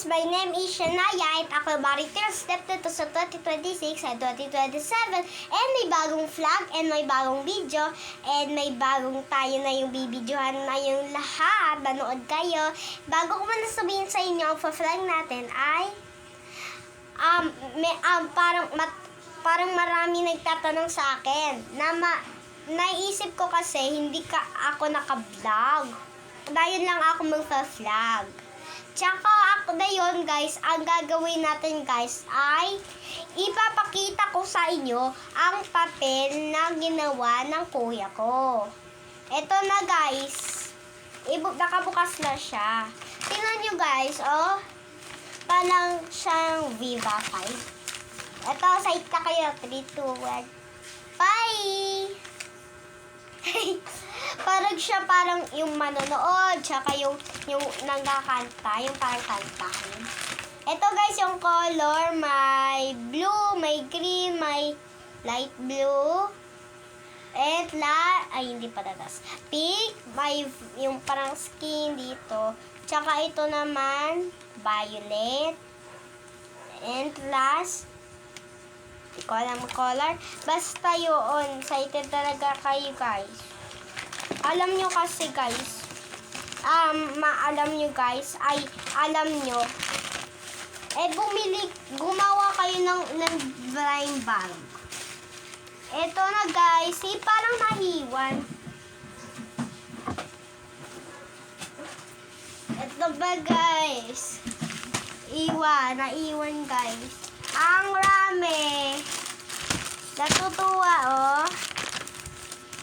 guys, my name is Shania at ako Maritel Step to sa 2026 and 2027 and may bagong vlog and may bagong video and may bagong tayo na yung bibidyohan na yung lahat. Manood kayo. Bago ko muna sabihin sa inyo, ang vlog natin ay parang marami nagtatanong sa akin na naisip ko kasi hindi ako naka-vlog. Dahil lang ako mag-vlog. Tsaka ako na yun guys, ang gagawin natin guys ay ipapakita ko sa inyo ang papel na ginawa ng kuya ko. Ito na guys, nakabukas na siya. Tingnan nyo guys, oh. Parang siyang Viva 5. Ito, site na kayo. 3, 2, 1. Bye! parang yung manonood, tsaka yung nagkakanta, yung parang kantahin. Ito guys, yung color, may blue, may green, may light blue, and hindi pa tatas. Pink, may yung parang skin dito, tsaka ito naman, violet, and last, hindi ko alam color. Basta yun. Excited talaga kayo guys. Alam nyo kasi guys. Alam nyo guys. Alam nyo. Gumawa kayo ng blind bag. Ito na guys. Parang nahiwan. Ito ba guys? Naiwan guys. Ang rami. Natutuwa, oh.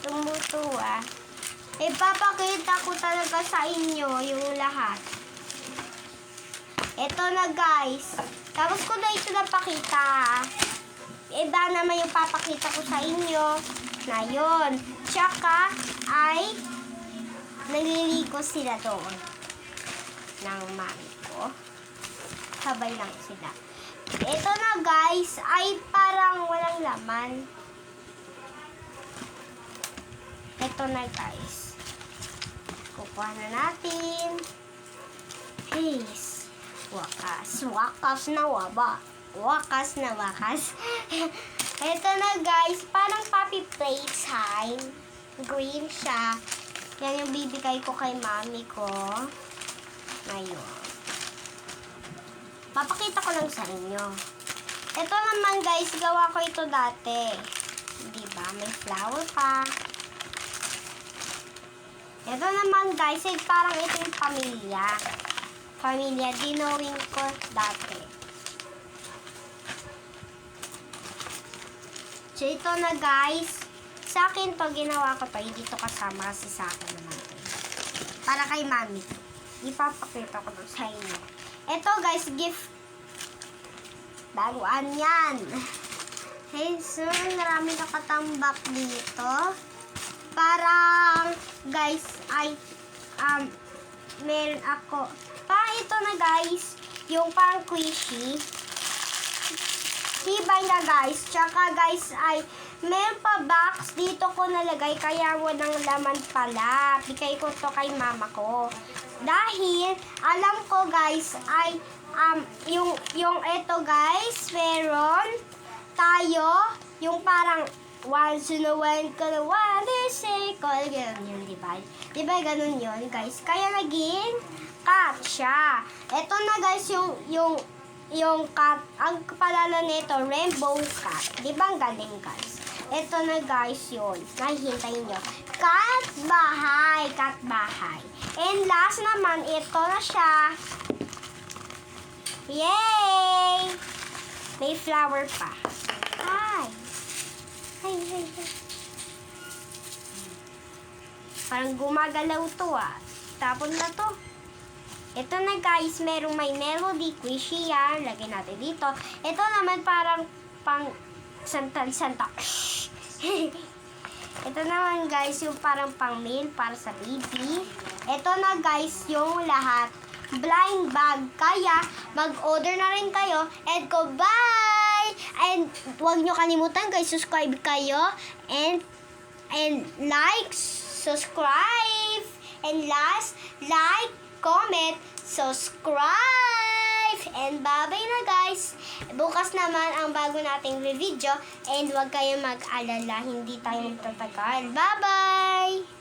Tumutuwa. Ipapakita ko talaga sa inyo yung lahat. Ito na, guys. Tapos ko na ito napakita. Iba naman yung papakita ko sa inyo na yun. Tsaka ay naliligo sila doon ng mami ko. Sabay lang sila. Ito na guys, ay parang walang laman. Ito na guys. Kukuha na natin. Please. Wakas na wakas. Ito na guys, parang puppy playtime. Green siya. Yan yung bibigay ko kay mami ko. Ngayon. Papakita ko lang sa inyo. Ito naman guys, gawa ko ito dati. Diba? May flower pa. Ito naman guys, parang ito yung pamilya. Dinawin ko dati. So ito na guys. Sa akin to, ginawa ko to. Hindi to kasama kasi sa akin naman to. Para kay mami to. Ipapakita ko to sa inyo. Ito guys, gift. Baguan yan. Hey, so marami nakatambak dito. Parang, guys, meron ako. Ito na guys, yung parang squishy. Diba na guys? Tsaka guys, meron pa box dito ko nalagay, kaya walang laman pala. Bigay ko to kay mama ko. Dahil, alam ko guys, yung ito guys, meron tayo, yung parang once in a while ka na circle, gano'n yun, diba? Diba gano'n yun guys? Kaya naging cat siya. Ito na guys, yung cat, ang palala nito, rainbow cat. Diba ang galing guys? Ito na guys yun. Nakihintay nyo. Cat bahay. And last naman, ito na siya. Yay! May flower pa. Hi. Parang gumagalaw to Tapon na to. Ito na guys, may melody squishy yan. Lagay natin dito. Ito naman parang pang santa. Ito naman guys, yung parang pang meal para sa baby. Ito na guys, yung lahat. Blind bag. Kaya, mag-order na rin kayo. And goodbye! And huwag nyo kalimutan guys, subscribe kayo. And like, subscribe. And last, like, comment, subscribe. Bukas naman ang bago nating video and huwag kayong mag-alala, hindi tayo magtatagal. Bye-bye!